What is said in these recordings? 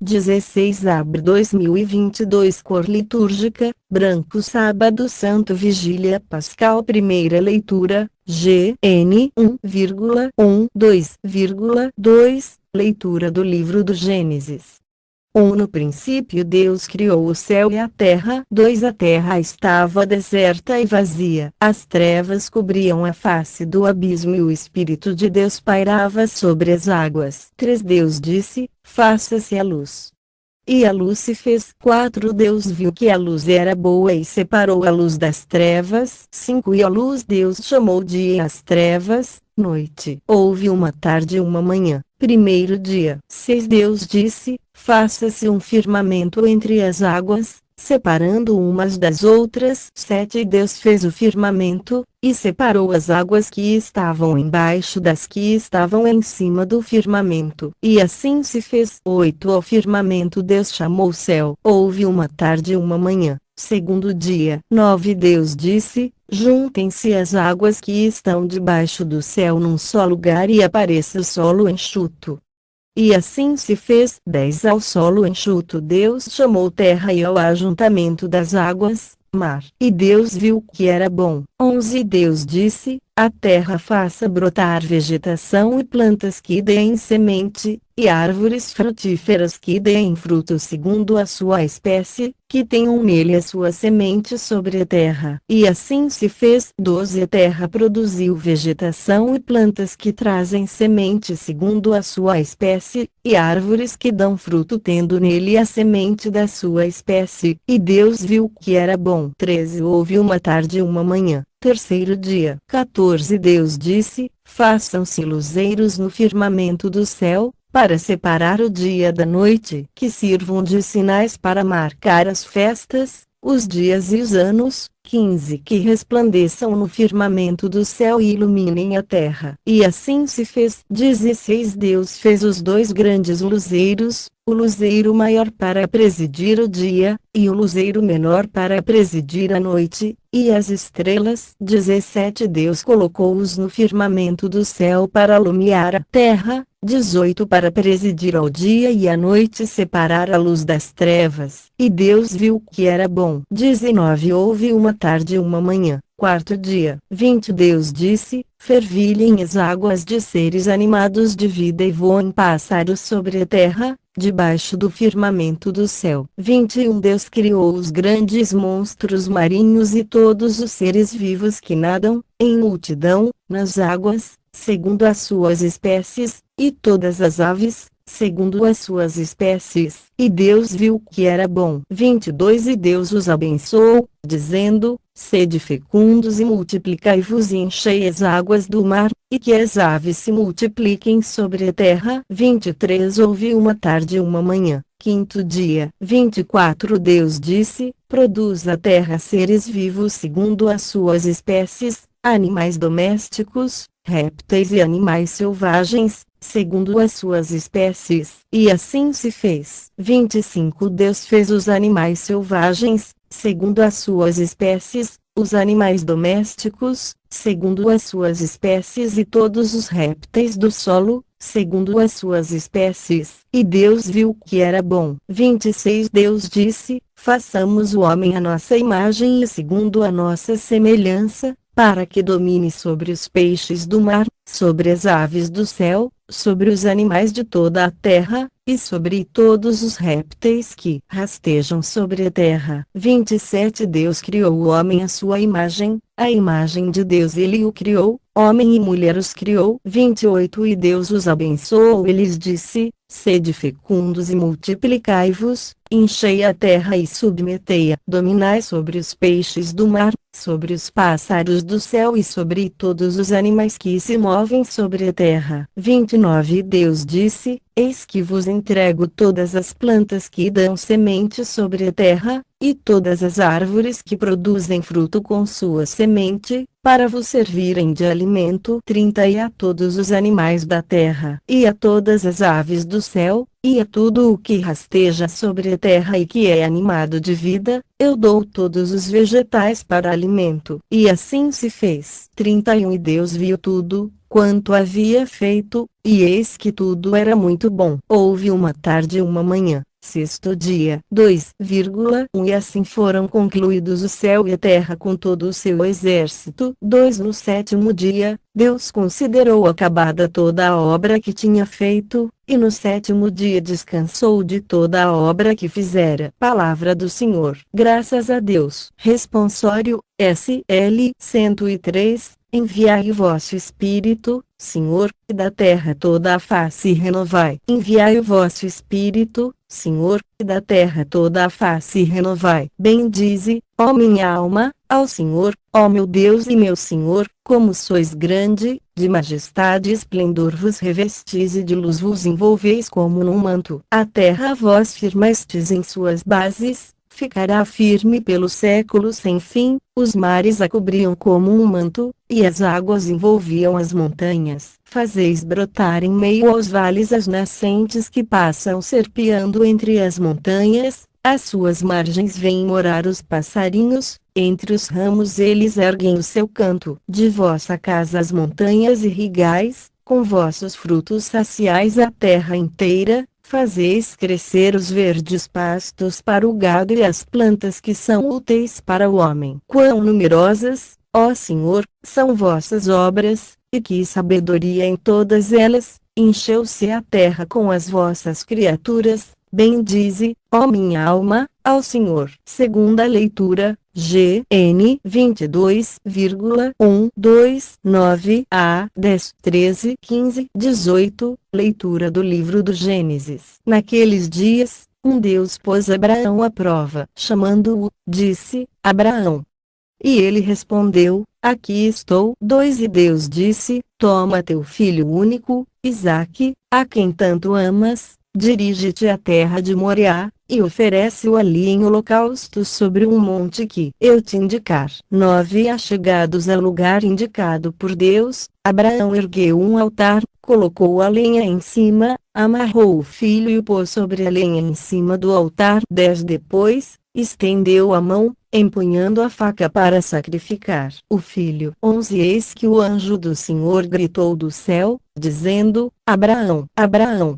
16 abril 2022. Cor litúrgica: branco. Sábado Santo, Vigília Pascal. Primeira leitura, GN 1,1,2,2. Leitura do livro do Gênesis. 1. No princípio Deus criou o céu e a terra. 2. A terra estava deserta e vazia. As trevas cobriam a face do abismo e o Espírito de Deus pairava sobre as águas. 3. Deus disse: faça-se a luz. E a luz se fez. 4. Deus viu que a luz era boa e separou a luz das trevas. 5. E a luz Deus chamou dia e as trevas, noite. Houve uma tarde e uma manhã, primeiro dia. 6. Deus disse: faça-se um firmamento entre as águas, separando umas das outras. 7. E Deus fez o firmamento, e separou as águas que estavam embaixo das que estavam em cima do firmamento. E assim se fez. 8. Ao firmamento Deus chamou o céu. Houve uma tarde e uma manhã, segundo dia. 9. Deus disse: juntem-se as águas que estão debaixo do céu num só lugar e apareça o solo enxuto. E assim se fez. 10. Ao solo enxuto Deus chamou terra e ao ajuntamento das águas, mar. E Deus viu que era bom. 11. Deus disse: a terra faça brotar vegetação e plantas que deem semente, e árvores frutíferas que deem fruto segundo a sua espécie, que tenham nele a sua semente sobre a terra. E assim se fez. 12. A terra produziu vegetação e plantas que trazem semente segundo a sua espécie, e árvores que dão fruto tendo nele a semente da sua espécie. E Deus viu que era bom. 13. Houve uma tarde e uma manhã, terceiro dia. 14. Deus disse: façam-se luzeiros no firmamento do céu, para separar o dia da noite, que sirvam de sinais para marcar as festas, os dias e os anos. 15. Que resplandeçam no firmamento do céu e iluminem a terra. E assim se fez. 16. Deus fez os dois grandes luzeiros, o luzeiro maior para presidir o dia, e o luzeiro menor para presidir a noite, e as estrelas. 17. Deus colocou-os no firmamento do céu para alumiar a terra. 18. Para presidir ao dia e à noite, separar a luz das trevas. E Deus viu que era bom. 19. Houve uma tarde e uma manhã, quarto dia. 20. Deus disse: fervilhem as águas de seres animados de vida e voem pássaros sobre a terra, debaixo do firmamento do céu. 21. Deus criou os grandes monstros marinhos e todos os seres vivos que nadam, em multidão, nas águas, segundo as suas espécies, e todas as aves, segundo as suas espécies. E Deus viu que era bom. 22. E Deus os abençoou, dizendo: sede fecundos e multiplicai-vos e enchei as águas do mar, e que as aves se multipliquem sobre a terra. 23. Houve uma tarde e uma manhã, quinto dia. 24. Deus disse: produz a terra seres vivos segundo as suas espécies, animais domésticos, répteis e animais selvagens, segundo as suas espécies. E assim se fez. 25. Deus fez os animais selvagens, segundo as suas espécies, os animais domésticos, segundo as suas espécies e todos os répteis do solo, segundo as suas espécies. E Deus viu que era bom. 26. Deus disse: façamos o homem à nossa imagem e segundo a nossa semelhança, para que domine sobre os peixes do mar, sobre as aves do céu, sobre os animais de toda a terra, e sobre todos os répteis que rastejam sobre a terra. 27. Deus criou o homem à sua imagem, a imagem de Deus ele o criou, homem e mulher os criou. 28. E Deus os abençoou e lhes disse: sede fecundos e multiplicai-vos, enchei a terra e submetei-a, dominai sobre os peixes do mar, sobre os pássaros do céu e sobre todos os animais que se movem sobre a terra. 29. E Deus disse: eis que vos entrego todas as plantas que dão semente sobre a terra, e todas as árvores que produzem fruto com sua semente, para vos servirem de alimento. 30. E a todos os animais da terra, e a todas as aves do céu, e a tudo o que rasteja sobre a terra e que é animado de vida, eu dou todos os vegetais para alimento. E assim se fez. 31. E Deus viu tudo, quanto havia feito, e eis que tudo era muito bom. Houve uma tarde e uma manhã, Sexto dia. 2,1 E assim foram concluídos o céu e a terra com todo o seu exército. 2 No sétimo dia, Deus considerou acabada toda a obra que tinha feito, e no sétimo dia descansou de toda a obra que fizera. Palavra do Senhor. Graças a Deus. Responsório, SL 103. Enviai o vosso Espírito, Senhor, e da terra toda a face renovai. Enviai o vosso Espírito, Senhor, e da terra toda a face renovai. Bendize, ó minha alma, ao Senhor, ó meu Deus e meu Senhor, como sois grande, de majestade e esplendor vos revestis e de luz vos envolveis como num manto. A terra vós firmastes em suas bases, ficará firme pelos séculos sem fim, os mares a cobriam como um manto, e as águas envolviam as montanhas. Fazeis brotar em meio aos vales as nascentes que passam serpeando entre as montanhas, às suas margens vêm morar os passarinhos, entre os ramos eles erguem o seu canto. De vossa casa as montanhas irrigais, com vossos frutos saciais a terra inteira, fazeis crescer os verdes pastos para o gado e as plantas que são úteis para o homem. Quão numerosas, ó Senhor, são vossas obras, e que sabedoria em todas elas! Encheu-se a terra com as vossas criaturas. Bendize, ó minha alma, ao Senhor. Segunda leitura, GN 22,129 a 10, 13, 15, 18, leitura do livro do Gênesis. Naqueles dias, Deus pôs Abraão à prova. Chamando-o, disse: Abraão. E ele respondeu: Aqui estou. 2 E Deus disse: Toma teu filho único, Isaque, a quem tanto amas, dirige-te à terra de Moriá, e oferece-o ali em holocausto sobre um monte que eu te indicar. 9 Achegados ao lugar indicado por Deus, Abraão ergueu um altar, colocou a lenha em cima, amarrou o filho e o pôs sobre a lenha em cima do altar. 10 Depois, estendeu a mão, empunhando a faca para sacrificar o filho. 11 Eis que o anjo do Senhor gritou do céu, dizendo: Abraão, Abraão.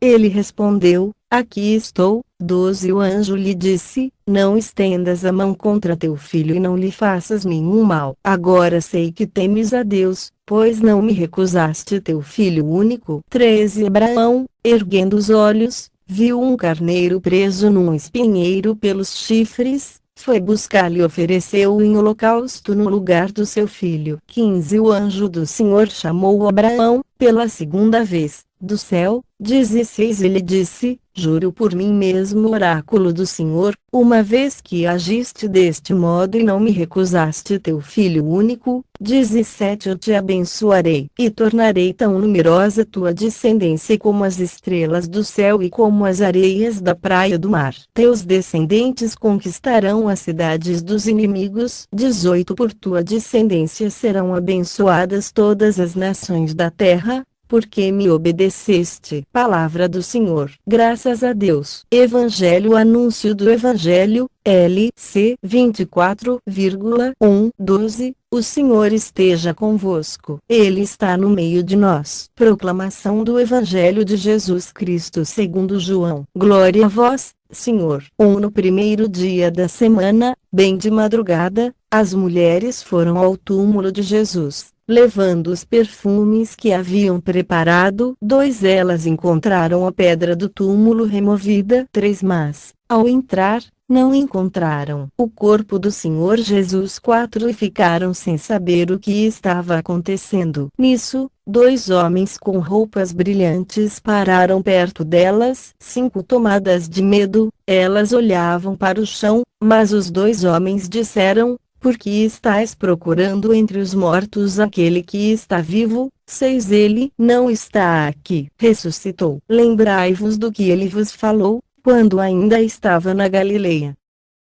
Ele respondeu: Aqui estou. 12 O anjo lhe disse: Não estendas a mão contra teu filho e não lhe faças nenhum mal. Agora sei que temes a Deus, pois não me recusaste teu filho único. 13 Abraão, erguendo os olhos, viu um carneiro preso num espinheiro pelos chifres, foi buscá-lo e ofereceu-o em holocausto no lugar do seu filho. 15 O anjo do Senhor chamou Abraão, pela segunda vez, do céu. 16 Ele disse: Juro por mim mesmo, oráculo do Senhor, uma vez que agiste deste modo e não me recusaste teu filho único. 17 Eu te abençoarei, e tornarei tão numerosa tua descendência como as estrelas do céu e como as areias da praia do mar. Teus descendentes conquistarão as cidades dos inimigos. 18 Por tua descendência serão abençoadas todas as nações da terra, porque me obedeceste. Palavra do Senhor. Graças a Deus. Evangelho. Anúncio do Evangelho, LC 24,112. O Senhor esteja convosco. Ele está no meio de nós. Proclamação do Evangelho de Jesus Cristo segundo João. Glória a vós, Senhor. No primeiro dia da semana, bem de madrugada, as mulheres foram ao túmulo de Jesus, levando os perfumes que haviam preparado. 2 Elas encontraram a pedra do túmulo removida. 3 Mas, ao entrar, não encontraram o corpo do Senhor Jesus. 4 E ficaram sem saber o que estava acontecendo. Nisso, 2 homens com roupas brilhantes pararam perto delas. 5 Tomadas de medo, elas olhavam para o chão, mas os 2 homens disseram: Por que estáis procurando entre os mortos aquele que está vivo? 6 Ele não está aqui. Ressuscitou. Lembrai-vos do que ele vos falou, quando ainda estava na Galileia.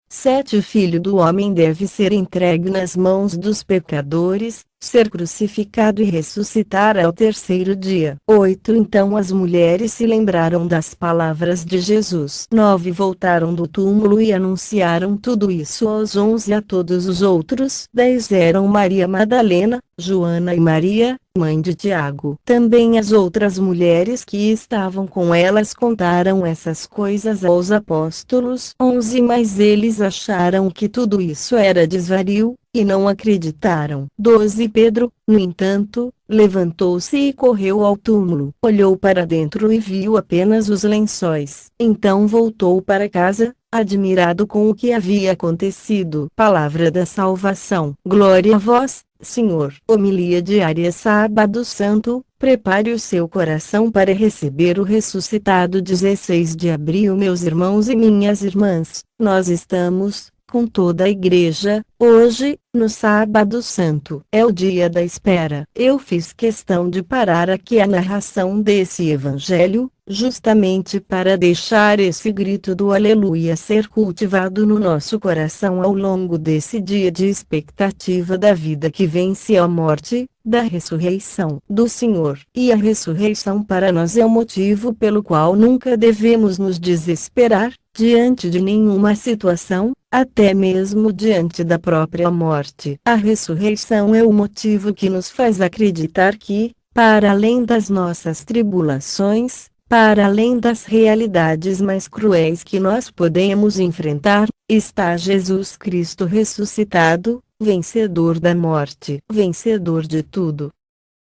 7 O Filho do Homem deve ser entregue nas mãos dos pecadores, ser crucificado e ressuscitar ao terceiro dia. 8 Então as mulheres se lembraram das palavras de Jesus. 9 Voltaram do túmulo e anunciaram tudo isso aos 11 e a todos os outros. 10 Eram Maria Madalena, Joana e Maria, mãe de Tiago. Também as outras mulheres que estavam com elas contaram essas coisas aos apóstolos. 11 Mas eles acharam que tudo isso era desvario, e não acreditaram. 12 Pedro, no entanto, levantou-se e correu ao túmulo. Olhou para dentro e viu apenas os lençóis. Então voltou para casa, admirado com o que havia acontecido. Palavra da salvação. Glória a vós, Senhor. Homilia diária Sábado Santo. Prepare o seu coração para receber o ressuscitado. 16 de abril. Meus irmãos e minhas irmãs, nós estamos, com toda a igreja, hoje, no Sábado Santo. É o dia da espera. Eu fiz questão de parar aqui a narração desse evangelho, justamente para deixar esse grito do Aleluia ser cultivado no nosso coração ao longo desse dia de expectativa da vida que vence a morte, da ressurreição do Senhor. E a ressurreição para nós é o motivo pelo qual nunca devemos nos desesperar, diante de nenhuma situação, até mesmo diante da própria morte. A ressurreição é o motivo que nos faz acreditar que, para além das nossas tribulações, para além das realidades mais cruéis que nós podemos enfrentar, está Jesus Cristo ressuscitado, vencedor da morte, vencedor de tudo.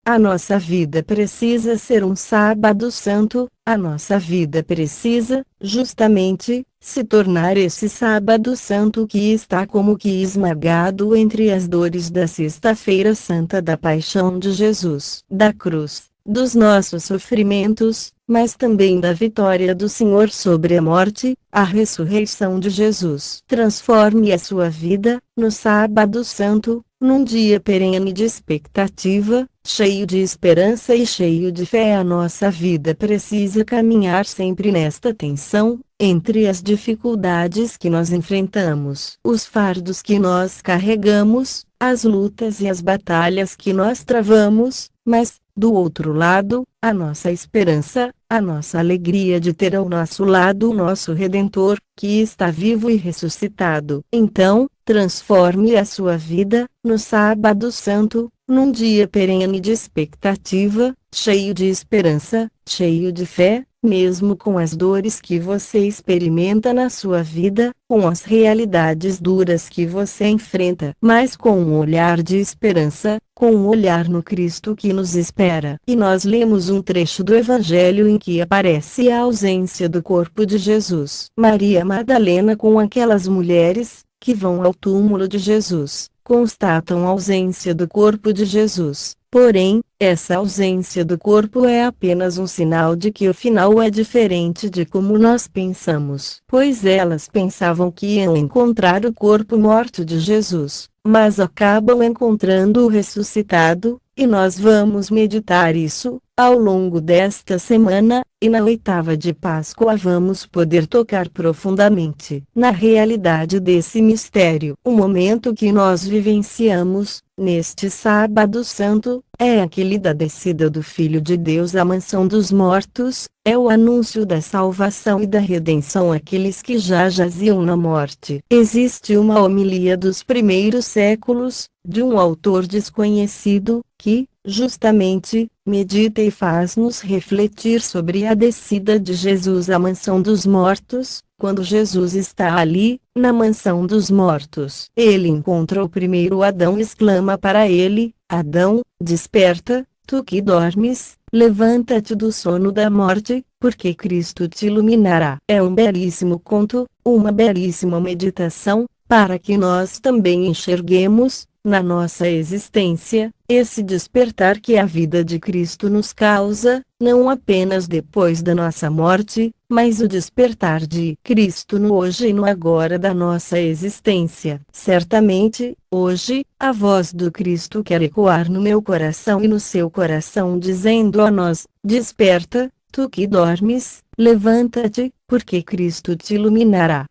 A nossa vida precisa ser um sábado santo, a nossa vida precisa, justamente, se tornar esse sábado santo que está como que esmagado entre as dores da Sexta-feira Santa da Paixão de Jesus, da cruz, dos nossos sofrimentos, mas também da vitória do Senhor sobre a morte, a ressurreição de Jesus. Transforme a sua vida, no Sábado Santo, num dia perene de expectativa, cheio de esperança e cheio de fé. A nossa vida precisa caminhar sempre nesta tensão, entre as dificuldades que nós enfrentamos, os fardos que nós carregamos, as lutas e as batalhas que nós travamos, mas, do outro lado, a nossa esperança, a nossa alegria de ter ao nosso lado o nosso Redentor, que está vivo e ressuscitado. Então, transforme a sua vida, no Sábado Santo, num dia perene de expectativa, cheio de esperança, cheio de fé, mesmo com as dores que você experimenta na sua vida, com as realidades duras que você enfrenta, mas com um olhar de esperança, com um olhar no Cristo que nos espera. E nós lemos um trecho do Evangelho em que aparece a ausência do corpo de Jesus. Maria Madalena com aquelas mulheres, que vão ao túmulo de Jesus, constatam a ausência do corpo de Jesus. Porém, essa ausência do corpo é apenas um sinal de que o final é diferente de como nós pensamos. Pois elas pensavam que iam encontrar o corpo morto de Jesus, mas acabam encontrando o ressuscitado, e nós vamos meditar isso, ao longo desta semana, e na oitava de Páscoa vamos poder tocar profundamente na realidade desse mistério. O momento que nós vivenciamos, neste Sábado Santo, é aquele da descida do Filho de Deus à mansão dos mortos, é o anúncio da salvação e da redenção àqueles que já jaziam na morte. Existe uma homilia dos primeiros séculos, de um autor desconhecido, que, justamente, medita e faz-nos refletir sobre a descida de Jesus à mansão dos mortos. Quando Jesus está ali, na mansão dos mortos, ele encontra o primeiro Adão e exclama para ele: Adão, desperta, tu que dormes, levanta-te do sono da morte, porque Cristo te iluminará. É um belíssimo conto, uma belíssima meditação, para que nós também enxerguemos, na nossa existência, esse despertar que a vida de Cristo nos causa, não apenas depois da nossa morte, mas o despertar de Cristo no hoje e no agora da nossa existência. Certamente, hoje, a voz do Cristo quer ecoar no meu coração e no seu coração dizendo a nós: desperta, tu que dormes, levanta-te, porque Cristo te iluminará.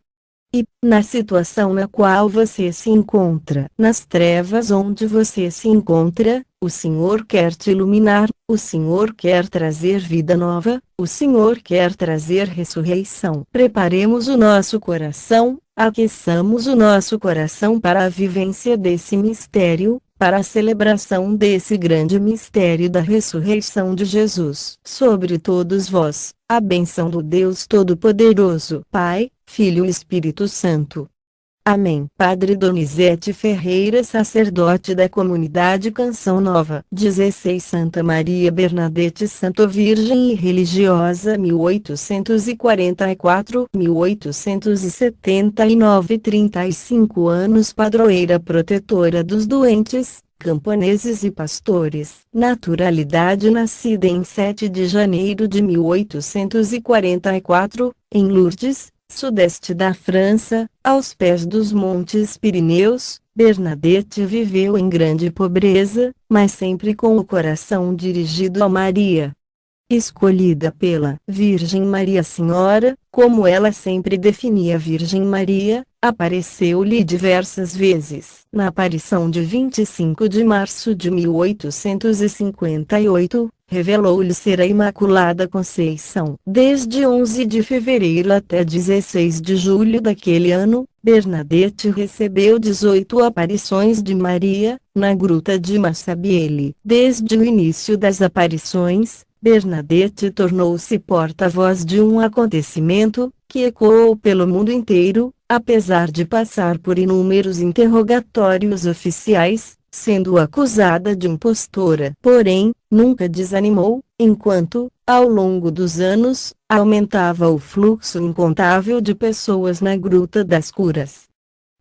E, na situação na qual você se encontra, nas trevas onde você se encontra, o Senhor quer te iluminar, o Senhor quer trazer vida nova, o Senhor quer trazer ressurreição. Preparemos o nosso coração, aqueçamos o nosso coração para a vivência desse mistério, para a celebração desse grande mistério da ressurreição de Jesus. Sobre todos vós, a bênção do Deus Todo-Poderoso, Pai, Filho e Espírito Santo. Amém. Padre Donizete Ferreira, sacerdote da comunidade Canção Nova. 16 Santa Maria Bernadette, Santo Virgem e religiosa, 1844-1879. 35 anos, padroeira protetora dos doentes, camponeses e pastores. Naturalidade, nascida em 7 de janeiro de 1844, em Lourdes, sudeste da França, aos pés dos Montes Pirineus. Bernadette viveu em grande pobreza, mas sempre com o coração dirigido a Maria. Escolhida pela Virgem Maria Senhora, como ela sempre definia a Virgem Maria, apareceu-lhe diversas vezes. Na aparição de 25 de março de 1858, revelou-lhe ser a Imaculada Conceição. Desde 11 de fevereiro até 16 de julho daquele ano, Bernadette recebeu 18 aparições de Maria, na gruta de Massabielle. Desde o início das aparições, Bernadette tornou-se porta-voz de um acontecimento, que ecoou pelo mundo inteiro, apesar de passar por inúmeros interrogatórios oficiais, sendo acusada de impostora. Porém, nunca desanimou, enquanto, ao longo dos anos, aumentava o fluxo incontável de pessoas na Gruta das Curas.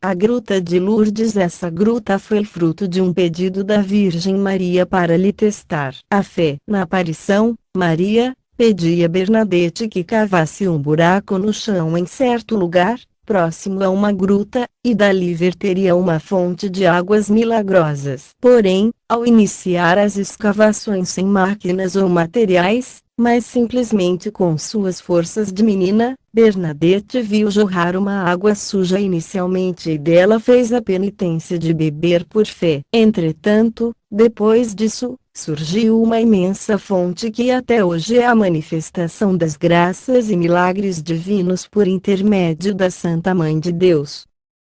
A Gruta de Lourdes. Essa gruta foi fruto de um pedido da Virgem Maria para lhe testar a fé. Na aparição, Maria pedia a Bernadette que cavasse um buraco no chão em certo lugar, próximo a uma gruta, e dali verteria uma fonte de águas milagrosas. Porém, ao iniciar as escavações sem máquinas ou materiais, mas simplesmente com suas forças de menina, Bernadette viu jorrar uma água suja inicialmente e dela fez a penitência de beber por fé. Entretanto, depois disso, surgiu uma imensa fonte que até hoje é a manifestação das graças e milagres divinos por intermédio da Santa Mãe de Deus.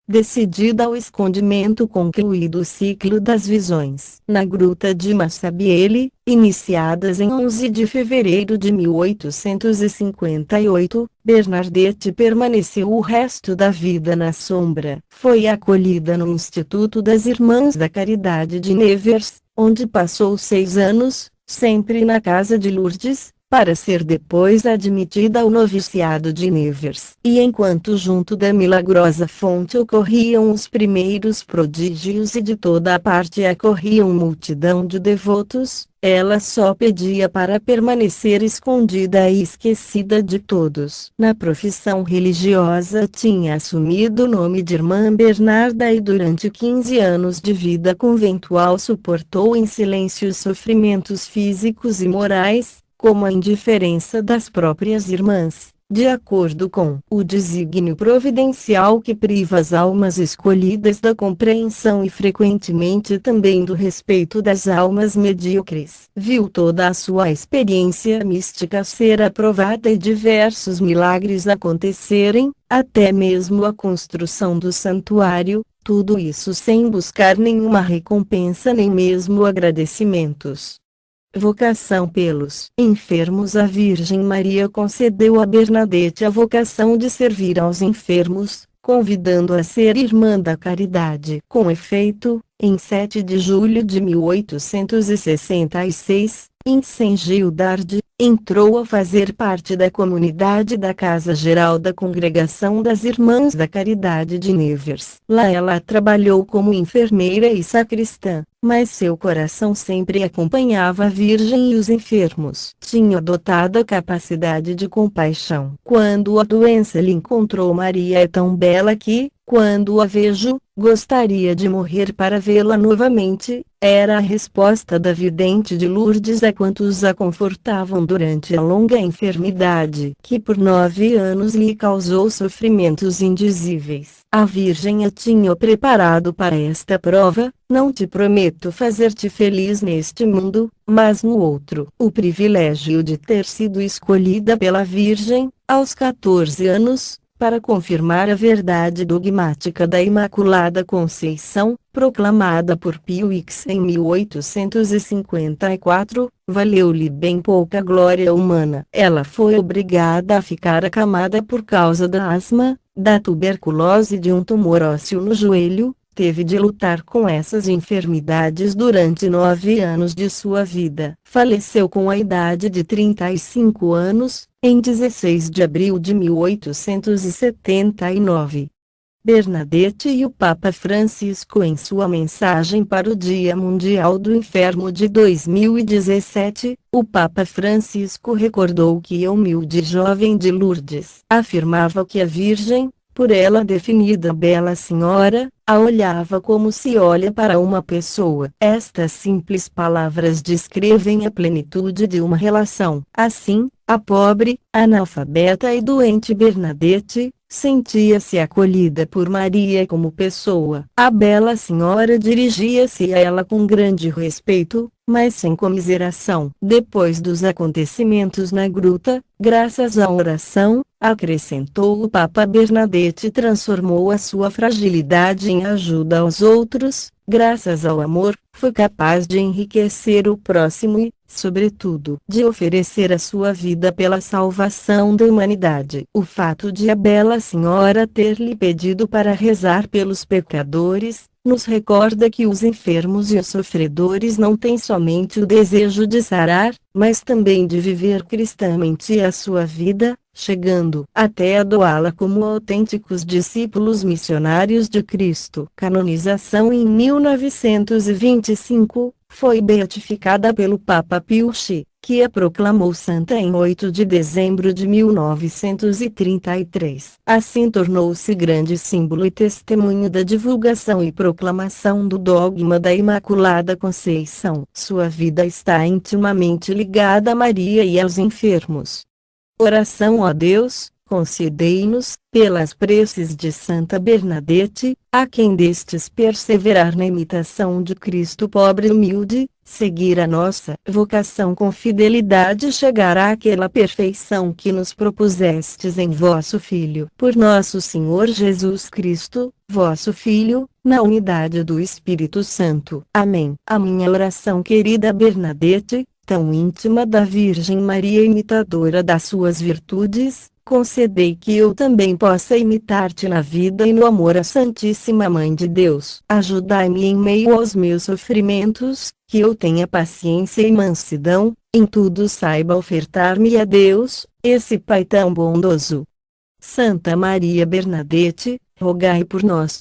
Decidida ao escondimento, concluído o ciclo das visões na Gruta de Massabielle, iniciadas em 11 de fevereiro de 1858, Bernadette permaneceu o resto da vida na sombra. Foi acolhida no Instituto das Irmãs da Caridade de Nevers, onde passou 6 anos, sempre na casa de Lourdes, para ser depois admitida ao noviciado de Nevers. E enquanto junto da milagrosa fonte ocorriam os primeiros prodígios e de toda a parte acorriam multidão de devotos, ela só pedia para permanecer escondida e esquecida de todos. Na profissão religiosa tinha assumido o nome de Irmã Bernarda e durante 15 anos de vida conventual suportou em silêncio os sofrimentos físicos e morais, como a indiferença das próprias irmãs, de acordo com o desígnio providencial que priva as almas escolhidas da compreensão e frequentemente também do respeito das almas medíocres. Viu toda a sua experiência mística ser aprovada e diversos milagres acontecerem, até mesmo a construção do santuário, tudo isso sem buscar nenhuma recompensa nem mesmo agradecimentos. Vocação pelos enfermos. A Virgem Maria concedeu a Bernadette a vocação de servir aos enfermos, convidando-a a ser irmã da caridade. Com efeito, em 7 de julho de 1866, em Saint-Gildarde, entrou a fazer parte da comunidade da Casa Geral da Congregação das Irmãs da Caridade de Nevers. Lá ela trabalhou como enfermeira e sacristã, mas seu coração sempre acompanhava a Virgem e os enfermos. Tinha dotado a capacidade de compaixão. Quando a doença lhe encontrou, Maria é tão bela que, quando a vejo, gostaria de morrer para vê-la novamente, era a resposta da vidente de Lourdes a quantos a confortavam durante a longa enfermidade, que por 9 anos lhe causou sofrimentos indizíveis. A Virgem a tinha preparado para esta prova: não te prometo fazer-te feliz neste mundo, mas no outro. O privilégio de ter sido escolhida pela Virgem, aos 14 anos, para confirmar a verdade dogmática da Imaculada Conceição, proclamada por Pio X em 1854, valeu-lhe bem pouca glória humana. Ela foi obrigada a ficar acamada por causa da asma, da tuberculose e de um tumor ósseo no joelho. Teve de lutar com essas enfermidades durante 9 anos de sua vida. Faleceu com a idade de 35 anos, em 16 de abril de 1879. Bernadette e o Papa Francisco. Em sua mensagem para o Dia Mundial do Enfermo de 2017, o Papa Francisco recordou que a humilde jovem de Lourdes afirmava que a Virgem, por ela definida Bela Senhora, a olhava como se olha para uma pessoa. Estas simples palavras descrevem a plenitude de uma relação. Assim, a pobre, analfabeta e doente Bernadette sentia-se acolhida por Maria como pessoa. A Bela Senhora dirigia-se a ela com grande respeito, mas sem comiseração. Depois dos acontecimentos na gruta, graças à oração, acrescentou o Papa, Bernadette transformou a sua fragilidade em ajuda aos outros. Graças ao amor, foi capaz de enriquecer o próximo e, sobretudo, de oferecer a sua vida pela salvação da humanidade. O fato de a Bela Senhora ter lhe pedido para rezar pelos pecadores, nos recorda que os enfermos e os sofredores não têm somente o desejo de sarar, mas também de viver cristamente a sua vida, chegando até a doá-la como autênticos discípulos missionários de Cristo. Canonização em 1925, foi beatificada pelo Papa Pio X, que a proclamou santa em 8 de dezembro de 1933. Assim tornou-se grande símbolo e testemunho da divulgação e proclamação do dogma da Imaculada Conceição. Sua vida está intimamente ligada a Maria e aos enfermos. Oração a Deus, concedei-nos, pelas preces de Santa Bernadette, a quem destes perseverar na imitação de Cristo pobre e humilde, seguir a nossa vocação com fidelidade, chegar àquela perfeição que nos propusestes em vosso Filho. Por nosso Senhor Jesus Cristo, vosso Filho, na unidade do Espírito Santo. Amém. A minha oração, querida Bernadette, tão íntima da Virgem Maria, imitadora das suas virtudes, concedei que eu também possa imitar-te na vida e no amor à Santíssima Mãe de Deus. Ajudai-me em meio aos meus sofrimentos, que eu tenha paciência e mansidão, em tudo saiba ofertar-me a Deus, esse Pai tão bondoso. Santa Maria Bernadette, rogai por nós.